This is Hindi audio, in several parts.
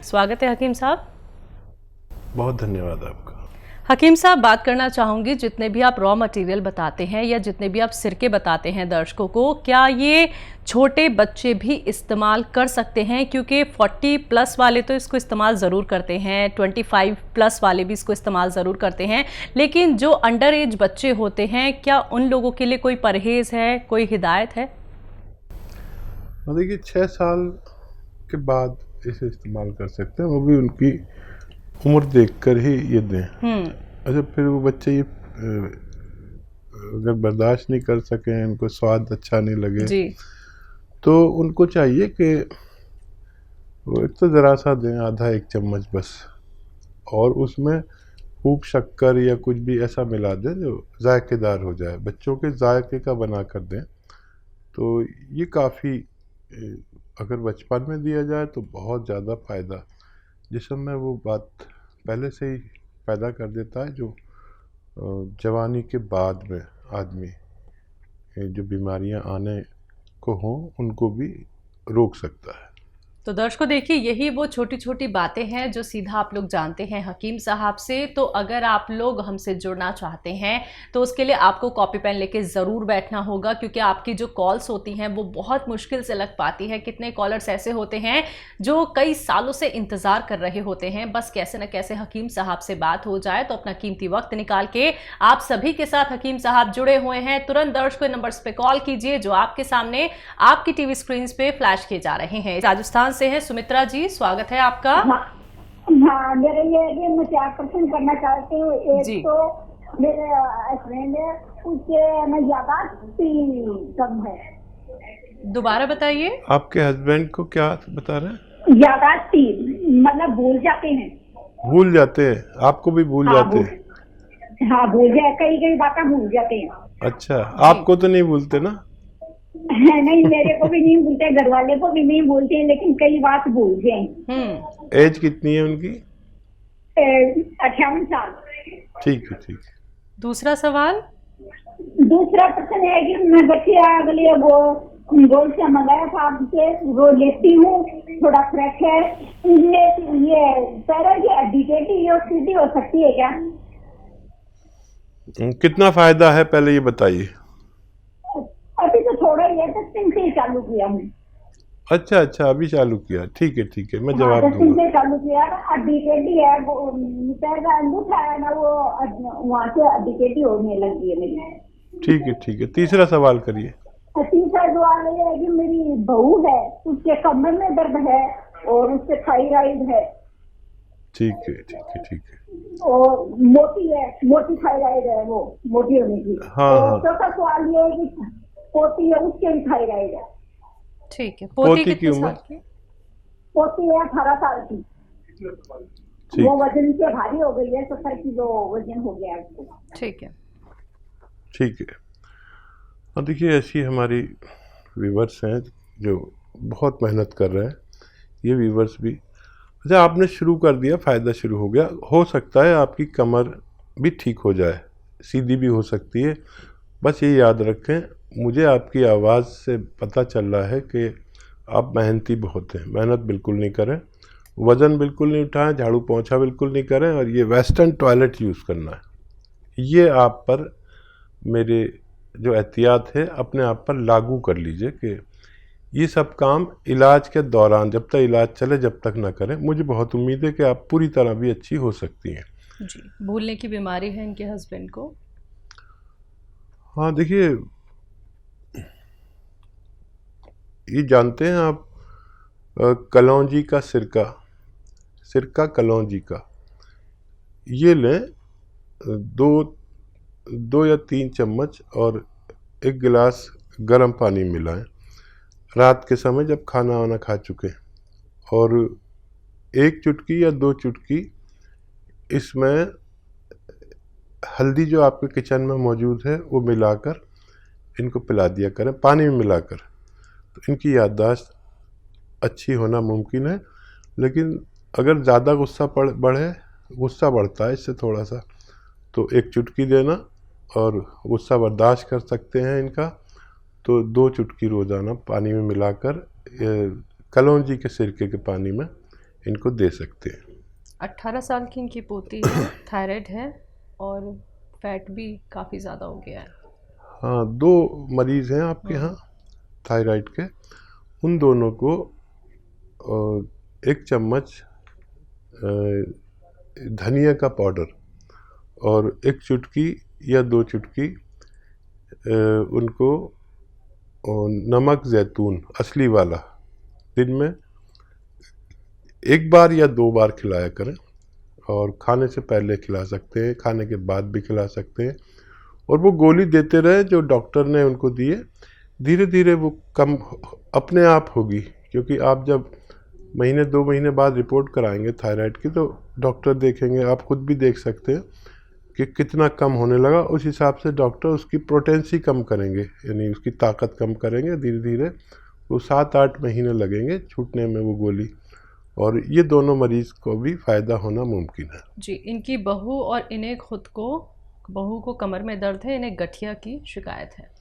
स्वागत है हकीम साहब। बहुत धन्यवाद आपका। हकीम साहब, बात करना चाहूँगी, जितने भी आप रॉ मटेरियल बताते हैं या जितने भी आप सिरके बताते हैं दर्शकों को, क्या ये छोटे बच्चे भी इस्तेमाल कर सकते हैं? क्योंकि 40+ वाले तो इसको इस्तेमाल ज़रूर करते हैं, 25+ वाले भी इसको इस्तेमाल ज़रूर करते हैं, लेकिन जो अंडर एज बच्चे होते हैं, क्या उन लोगों के लिए कोई परहेज़ है, कोई हिदायत है? देखिए 6 साल के बाद इसे इस्तेमाल कर सकते हैं, वो भी उनकी उम्र देखकर ही ये दें। अच्छा, फिर वो बच्चे ये अगर बर्दाश्त नहीं कर सकें, उनको स्वाद अच्छा नहीं लगे जी। तो उनको चाहिए कि वो एक तो ज़रा सा दें, आधा 1 चम्मच बस, और उसमें खूब शक्कर या कुछ भी ऐसा मिला दें जो जायकेदार हो जाए, बच्चों के जायके का बना कर दें। तो ये काफ़ी, अगर बचपन में दिया जाए तो बहुत ज़्यादा फ़ायदा जिसम में वो बात पहले से ही पैदा कर देता है जो जवानी के बाद में आदमी जो बीमारियां आने को हों उनको भी रोक सकता है। तो दर्शकों देखिए, यही वो छोटी छोटी बातें हैं जो सीधा आप लोग जानते हैं हकीम साहब से। तो अगर आप लोग हमसे जुड़ना चाहते हैं तो उसके लिए आपको कॉपी पेन लेके ज़रूर बैठना होगा, क्योंकि आपकी जो कॉल्स होती हैं वो बहुत मुश्किल से लग पाती है। कितने कॉलर्स ऐसे होते हैं जो कई सालों से इंतज़ार कर रहे होते हैं, बस कैसे न कैसे हकीम साहब से बात हो जाए। तो अपना कीमती वक्त निकाल के आप सभी के साथ हकीम साहब जुड़े हुए हैं। तुरंत दर्शकों नंबर्स पे कॉल कीजिए जो आपके सामने आपकी टीवी स्क्रीन पे फ्लैश किए जा रहे हैं। राजस्थान से है सुमित्रा जी, स्वागत है आपका। हाँ, मेरे ये मैं 4 प्रश्न करना चाहती हूँ। एक तो मेरे फ्रेंड है, उसके यादाश्त कम है। दोबारा बताइए। आपके हस्बैंड को क्या बता रहे हैं? यादाश्त मतलब भूल जाते हैं। भूल जाते हैं? आपको भी भूल जाते हैं? हाँ, भूल जाए, कई बातें भूल जाते हैं। अच्छा, आपको तो नहीं भूलते ना? नहीं, मेरे को भी नहीं भूलते, घर वाले को भी नहीं भूलते, लेकिन कई बात भूल गए। एज कितनी है उनकी? 58 साल। ठीक है, ठीक है। दूसरा सवाल। दूसरा प्रश्न है कि मैं बच्चे अगले वो गोल से मंगाया था आपसे, वो लेती हूँ, थोड़ा फ्रेश है, ये पैरों की हड्डी टेढ़ी और सीधी हो सकती है क्या? कितना फायदा है पहले ये बताइए। अभी तो थोड़ा ही है, 10 दिन से ही चालू किया हूँ। अच्छा, अभी चालू किया। ठीक है, मैं जवाब 10 दिन दूंगा। से चालू किया। हड्डी टेढ़ी है, वो पैर का अंगूठा है ना, वो वहाँ से हड्डी टेढ़ी होने लगी है मेरी। ठीक है। तीसरा सवाल करिए। तीसरा सवाल ये है कि मेरी बहू है, उसके कमर में दर्द है और उससे थायराइड है। ठीक है। और मोटी थायराइड है, वो मोटी होने की। हाँ। चौथा सवाल ये है कि पोती है, उसके भी थायराइड है। ठीक है। पोती की उम्र? पोती है 18 साल की। वो वजन से भारी हो गई है, 70 किलो वजन हो गया उसको। ठीक है। और देखिए, ऐसी हमारी व्यूवर्स हैं जो बहुत मेहनत कर रहे हैं। ये व्यूवर्स भी, अच्छा आपने शुरू कर दिया, फ़ायदा शुरू हो गया, हो सकता है आपकी कमर भी ठीक हो जाए, सीधी भी हो सकती है। बस ये याद रखें, मुझे आपकी आवाज़ से पता चल रहा है कि आप मेहनती बहुत हैं। मेहनत बिल्कुल नहीं करें, वज़न बिल्कुल नहीं उठाएं, झाड़ू पोंछा बिल्कुल नहीं करें, और ये वेस्टर्न टॉयलेट यूज़ करना है। ये आप पर मेरे जो एहतियात है अपने आप पर लागू कर लीजिए कि ये सब काम इलाज के दौरान, जब तक इलाज चले जब तक ना करें। मुझे बहुत उम्मीद है कि आप पूरी तरह भी अच्छी हो सकती हैं। जी। भूलने की बीमारी है इनके हस्बैंड को? हाँ, देखिए, ये जानते हैं आप, कलौंजी का सिरका कलौंजी का, ये लें, 2 या 3 चम्मच, और 1 गिलास गर्म पानी मिलाएं रात के समय जब खाना वाना खा चुके, और 1 चुटकी या 2 चुटकी इसमें हल्दी जो आपके किचन में मौजूद है वो मिलाकर इनको पिला दिया करें, पानी में मिलाकर। तो इनकी याददाश्त अच्छी होना मुमकिन है। लेकिन अगर ज़्यादा गुस्सा बढ़ता है इससे थोड़ा सा, तो 1 चुटकी देना, और गुस्सा बर्दाश्त कर सकते हैं इनका तो 2 चुटकी रोज़ाना पानी में मिलाकर, कलौंजी के सिरके के पानी में इनको दे सकते हैं। 18 साल की इनकी पोती है, थायराइड है और फैट भी काफ़ी ज़्यादा हो गया है। हाँ, 2 मरीज़ हैं आपके यहाँ थायराइड के। उन दोनों को 1 चम्मच धनिया का पाउडर और 1 चुटकी या 2 चुटकी उनको नमक ज़ैतून असली वाला दिन में 1 बार या 2 बार खिलाया करें। और खाने से पहले खिला सकते हैं, खाने के बाद भी खिला सकते हैं। और वो गोली देते रहे जो डॉक्टर ने उनको दिए, धीरे धीरे वो कम अपने आप होगी। क्योंकि आप जब महीने 2 महीने बाद रिपोर्ट कराएंगे थायराइड की, तो डॉक्टर देखेंगे, आप खुद भी देख सकते हैं कि कितना कम होने लगा। उस हिसाब से डॉक्टर उसकी पोटेंसी कम करेंगे, यानी उसकी ताकत कम करेंगे। धीरे धीरे वो 7-8 महीने लगेंगे छूटने में वो गोली। और ये दोनों मरीज़ को भी फ़ायदा होना मुमकिन है। जी, इनकी बहू और इन्हें बहू को कमर में दर्द है, इन्हें गठिया की शिकायत है।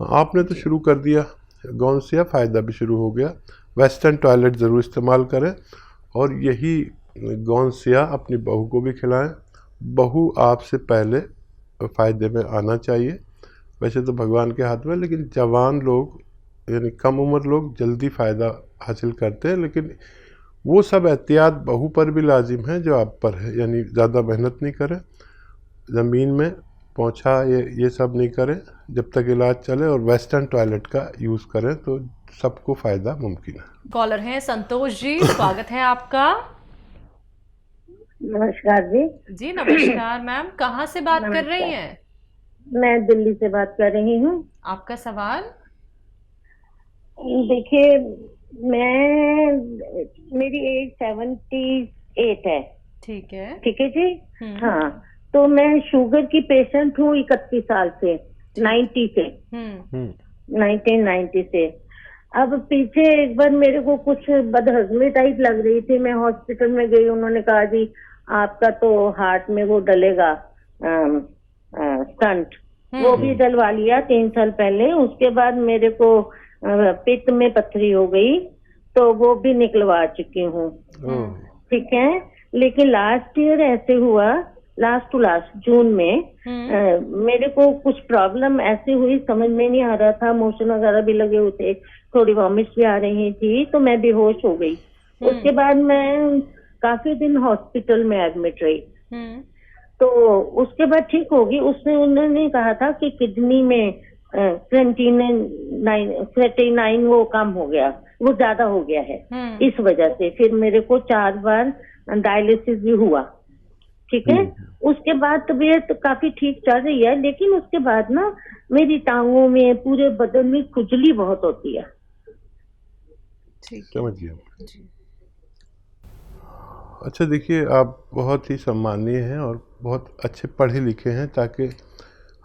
आपने तो शुरू कर दिया गौनसिया, फ़ायदा भी शुरू हो गया। वेस्टर्न टॉयलेट ज़रूर इस्तेमाल करें और यही गौनसिया अपनी बहू को भी खिलाएं। बहू आपसे पहले फ़ायदे में आना चाहिए। वैसे तो भगवान के हाथ में, लेकिन जवान लोग यानी कम उम्र लोग जल्दी फ़ायदा हासिल करते हैं। लेकिन वो सब एहतियात बहू पर भी लाजिम है जो आप पर है। यानी ज़्यादा मेहनत नहीं करें, ज़मीन में पोंछा ये सब नहीं करें जब तक इलाज चले, और वेस्टर्न टॉयलेट का यूज़ करें तो सबको फ़ायदा मुमकिन है। कॉलर हैं संतोष जी, स्वागत है आपका। नमस्कार जी। जी नमस्कार मैम, कहाँ से बात कर रही हैं? मैं दिल्ली से बात कर रही हूँ। आपका सवाल? देखिए, मेरी एज 78 है। ठीक है जी। हाँ, तो मैं शुगर की पेशेंट हूँ 31 साल से, 1990 से। अब पीछे एक बार मेरे को कुछ बदहजमी टाइप लग रही थी, मैं हॉस्पिटल में गई, उन्होंने कहा जी आपका तो हार्ट में वो डलेगा स्टंट, वो भी डलवा लिया 3 साल पहले। उसके बाद मेरे को पित्त में पथरी हो गई, तो वो भी निकलवा चुकी हूँ। ठीक है, लेकिन लास्ट ईयर ऐसे हुआ, लास्ट टू लास्ट जून में मेरे को कुछ प्रॉब्लम ऐसे हुई, समझ में नहीं आ रहा था, मोशन वगैरह भी लगे हुए थे, थोड़ी वॉमिट भी आ रही थी, तो मैं बेहोश हो गई। उसके बाद मैं काफी दिन हॉस्पिटल में एडमिट रही। तो उसके बाद ठीक होगी। उसमें उन्होंने कहा था कि किडनी में क्रेटिनाइन वो कम हो गया, वो ज्यादा हो गया है, इस वजह से फिर मेरे को 4 बार डायलिसिस भी हुआ। ठीक है, उसके बाद तबीयत काफी ठीक चल रही है, लेकिन उसके बाद ना मेरी टांगों में, पूरे बदन में खुजली बहुत होती है। समझिए। अच्छा, देखिए, आप बहुत ही सम्मानीय हैं और बहुत अच्छे पढ़े लिखे हैं, ताकि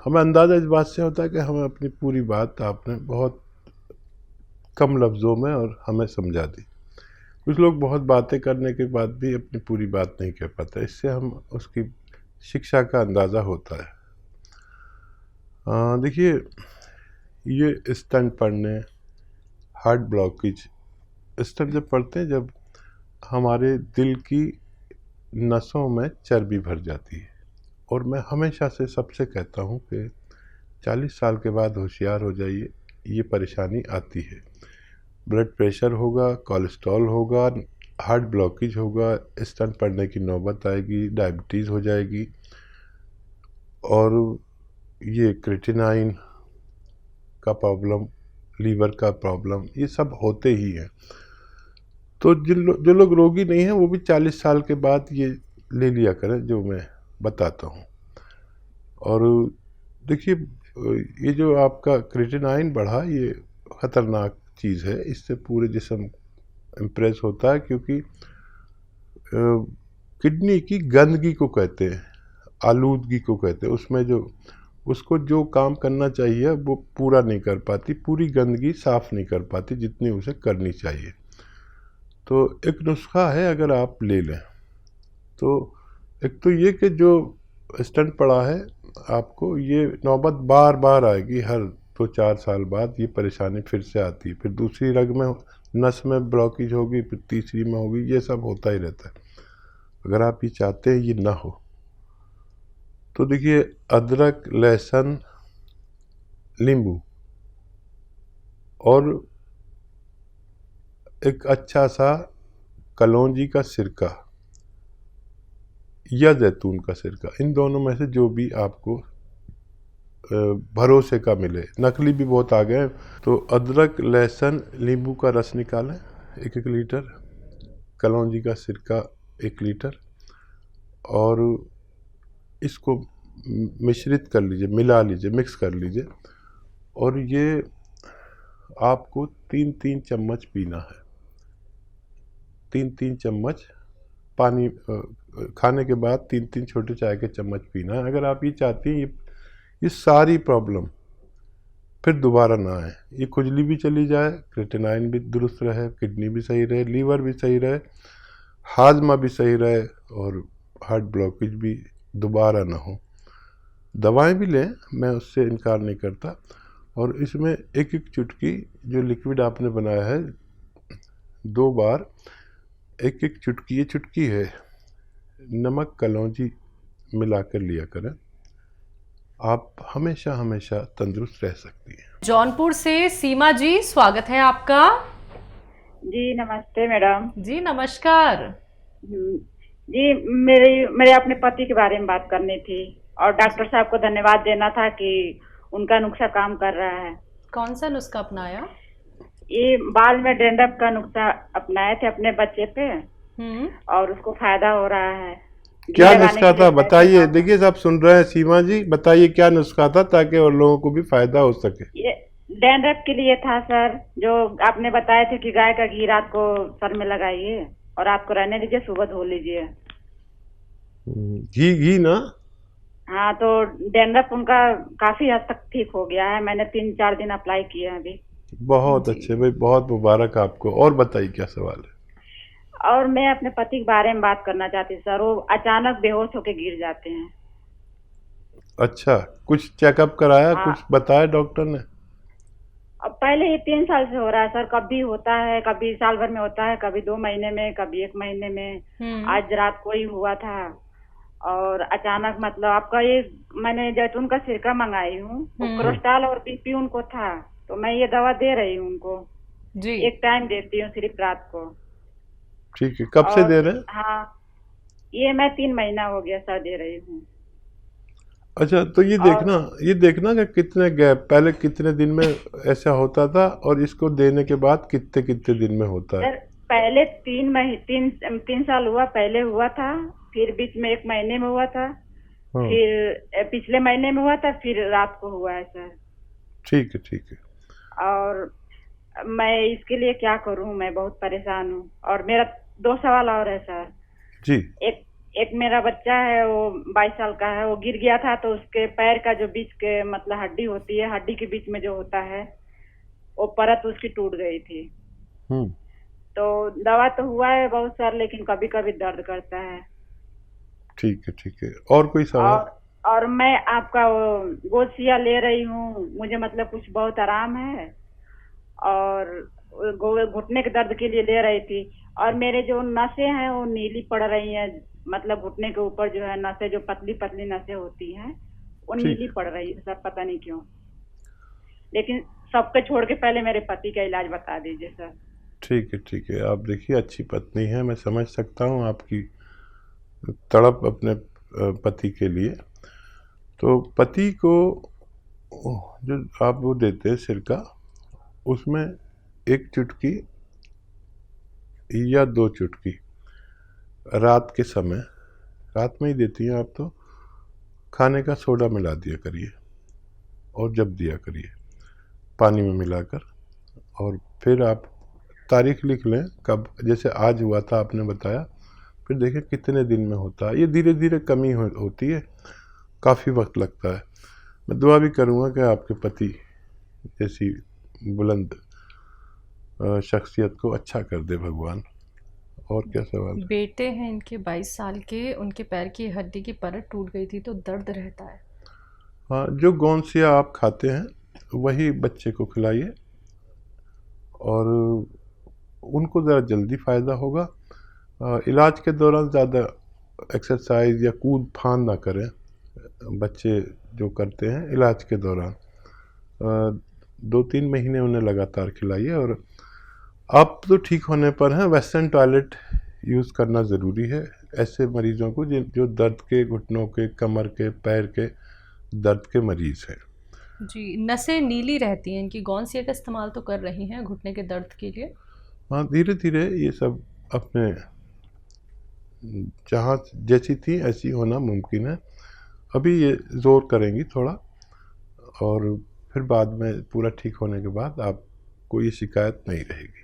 हमें अंदाज़ा इस बात से होता है कि हमें अपनी पूरी बात आपने बहुत कम लफ्ज़ों में और हमें समझा दी। कुछ लोग बहुत बातें करने के बाद भी अपनी पूरी बात नहीं कह पाते, इससे हम उसकी शिक्षा का अंदाज़ा होता है। देखिए, ये स्टंट पड़ने, हार्ट ब्लॉकेज, स्टंट जब पड़ते हैं जब हमारे दिल की नसों में चर्बी भर जाती है। और मैं हमेशा से सबसे कहता हूँ कि 40 साल के बाद होशियार हो जाइए, ये परेशानी आती है। ब्लड प्रेशर होगा, कोलेस्ट्रॉल होगा, हार्ट ब्लॉकेज होगा, स्टंट पड़ने की नौबत आएगी, डायबिटीज़ हो जाएगी, और ये क्रेटिनाइन का प्रॉब्लम, लीवर का प्रॉब्लम, ये सब होते ही हैं। तो जो लोग रोगी नहीं हैं वो भी 40 साल के बाद ये ले लिया करें जो मैं बताता हूँ। और देखिए, ये जो आपका क्रेटिनाइन बढ़ा, ये ख़तरनाक चीज़ है, इससे पूरे जिस्म इम्प्रेस होता है, क्योंकि किडनी की गंदगी को कहते हैं, आलूदगी को कहते हैं, उसमें उसको जो काम करना चाहिए वो पूरा नहीं कर पाती, पूरी गंदगी साफ़ नहीं कर पाती जितनी उसे करनी चाहिए। तो एक नुस्खा है, अगर आप ले लें तो एक तो ये कि जो स्टंट पड़ा है आपको, ये नौबत बार बार आएगी, हर 2-4 साल बाद ये परेशानी फिर से आती है, फिर दूसरी रग में नस में ब्लॉकेज होगी, फिर तीसरी में होगी, ये सब होता ही रहता है। अगर आप ये चाहते हैं ये ना हो तो देखिए अदरक, लहसुन, नींबू और एक अच्छा सा कलौंजी का सिरका या जैतून का सिरका, इन दोनों में से जो भी आपको भरोसे का मिले। नकली भी बहुत आ गए। तो अदरक, लहसुन, नींबू का रस निकालें 1-1 लीटर, कलौंजी का सिरका 1 लीटर, और इसको मिश्रित कर लीजिए, मिला लीजिए, मिक्स कर लीजिए। और ये आपको 3-3 चम्मच पीना है। 3-3 चम्मच पानी खाने के बाद 3-3 छोटे चाय के चम्मच पीना है। अगर आप ये चाहती हैं ये सारी प्रॉब्लम फिर दोबारा ना आए, ये खुजली भी चली जाए, क्रिएटिनाइन भी दुरुस्त रहे, किडनी भी सही रहे, लीवर भी सही रहे, हाजमा भी सही रहे, और हार्ट ब्लॉकेज भी दोबारा ना हो। दवाएं भी लें, मैं उससे इनकार नहीं करता। और इसमें 1-1 चुटकी जो लिक्विड आपने बनाया है 2 बार 1-1 चुटकी, ये चुटकी है, नमक कलौंजी मिला कर लिया करें। आप हमेशा हमेशा तंदुरुस्त रह सकती हैं। जौनपुर से सीमा जी, स्वागत है आपका। जी नमस्ते मैडम। जी नमस्कार। जी मेरे अपने पति के बारे में बात करनी थी, और डॉक्टर साहब को धन्यवाद देना था कि उनका नुस्खा काम कर रहा है। कौन सा नुस्खा अपनाया? ये बाल में डैंड्रफ का नुस्खा अपनाए थे अपने बच्चे पे, और उसको फायदा हो रहा है। क्या नुस्खा था बताइए। देखिए सब सुन रहे हैं सीमा जी, बताइए क्या नुस्खा था ताकि और लोगों को भी फायदा हो सके। ये डैंड्रफ के लिए था सर, जो आपने बताए थे कि गाय का घी रात को सर में लगाइए और रात को रहने दीजिए, सुबह धो लीजिए। घी ना? हाँ, तो डैंड्रफ उनका काफी हद तक ठीक हो गया है। मैंने 3-4 दिन अप्लाई किया है अभी। बहुत अच्छे भाई, बहुत मुबारक आपको। और बताइए क्या सवाल है? और मैं अपने पति के बारे में बात करना चाहती हूँ सर। वो अचानक बेहोश होके गिर जाते हैं। अच्छा, कुछ चेकअप कराया? हाँ। कुछ बताया डॉक्टर ने? अब पहले ये 3 साल से हो रहा है सर। कभी होता है, कभी साल भर में होता है, कभी 2 महीने में, कभी 1 महीने में। आज रात को ही हुआ था, और अचानक मतलब आपका ये मैंने जैतून का सिरका मंगाई हूँ। कोलेस्ट्रॉल और बीपी उनको था, तो मैं ये दवा दे रही हूँ उनको जी। 1 टाइम देती हूँ सिर्फ रात को। ठीक है, कब से दे रहे हैं? हाँ, ये मैं 3 महीना हो गया सर दे रही हूँ। अच्छा, तो ये देखना कि कितने गैप, पहले कितने दिन में ऐसा होता था और इसको देने के बाद कितने कितने दिन में होता है? सर पहले 3 साल हुआ, पहले हुआ था, फिर बीच में 1 महीने में हुआ था, फिर पिछले महीने में हुआ था, फिर रात को हुआ है सर। ठीक है, ठीक है। और मैं इसके लिए क्या करूं, मैं बहुत परेशान हूं। और मेरा 2 सवाल और है सर जी। एक मेरा बच्चा है, वो 22 साल का है। वो गिर गया था, तो उसके पैर का जो बीच के मतलब हड्डी होती है, हड्डी के बीच में जो होता है, वो परत उसकी टूट गई थी। तो दवा तो हुआ है बहुत सर, लेकिन कभी कभी दर्द करता है। ठीक है, ठीक है। और कोई सवाल? और मैं आपका गोसिया ले रही हूँ, मुझे मतलब कुछ बहुत आराम है, और घुटने के दर्द के लिए ले रही थी। और मेरे जो नसें हैं वो नीली पड़ रही हैं, मतलब घुटने के ऊपर जो है नसें, जो पतली पतली नसें होती हैं, वो नीली पड़ रही है सर, पता नहीं क्यों। लेकिन सबके छोड़ के पहले मेरे पति का इलाज बता दीजिए सर। ठीक है, ठीक है। आप देखिए अच्छी पत्नी है, मैं समझ सकता हूँ आपकी तड़प अपने पति के लिए। तो पति को जो आप वो देते हैं सिरका, उसमें 1 चुटकी या 2 चुटकी रात के समय, रात में ही देती हैं आप, तो खाने का सोडा मिला दिया करिए और जब दिया करिए पानी में मिलाकर। और फिर आप तारीख लिख लें कब, जैसे आज हुआ था आपने बताया, फिर देखें कितने दिन में होता है। ये धीरे धीरे कमी होती है, काफ़ी वक्त लगता है। मैं दुआ भी करूँगा कि आपके पति जैसी बुलंद शख्सियत को अच्छा कर दे भगवान। और क्या सवाल? बेटे हैं इनके 22 साल के, उनके पैर की हड्डी की परत टूट गई थी, तो दर्द रहता है। हाँ, जो गोंसिया आप खाते हैं वही बच्चे को खिलाइए, और उनको ज़रा जल्दी फ़ायदा होगा। इलाज के दौरान ज़्यादा एक्सरसाइज या कूद फान ना करें बच्चे जो करते हैं इलाज के दौरान। 2-3 महीने उन्हें लगातार खिलाइए। और अब तो ठीक होने पर हैं, वेस्टर्न टॉयलेट यूज़ करना ज़रूरी है ऐसे मरीज़ों को जो दर्द के, घुटनों के, कमर के, पैर के दर्द के मरीज़ हैं। जी, नसें नीली रहती हैं, इनकी गौनसिया का इस्तेमाल तो कर रही हैं घुटने के दर्द के लिए? हाँ, धीरे धीरे ये सब अपने जहाँ जैसी थी ऐसी होना मुमकिन है। अभी ये ज़ोर करेंगी थोड़ा, और फिर बाद में पूरा ठीक होने के बाद आपको ये शिकायत नहीं रहेगी।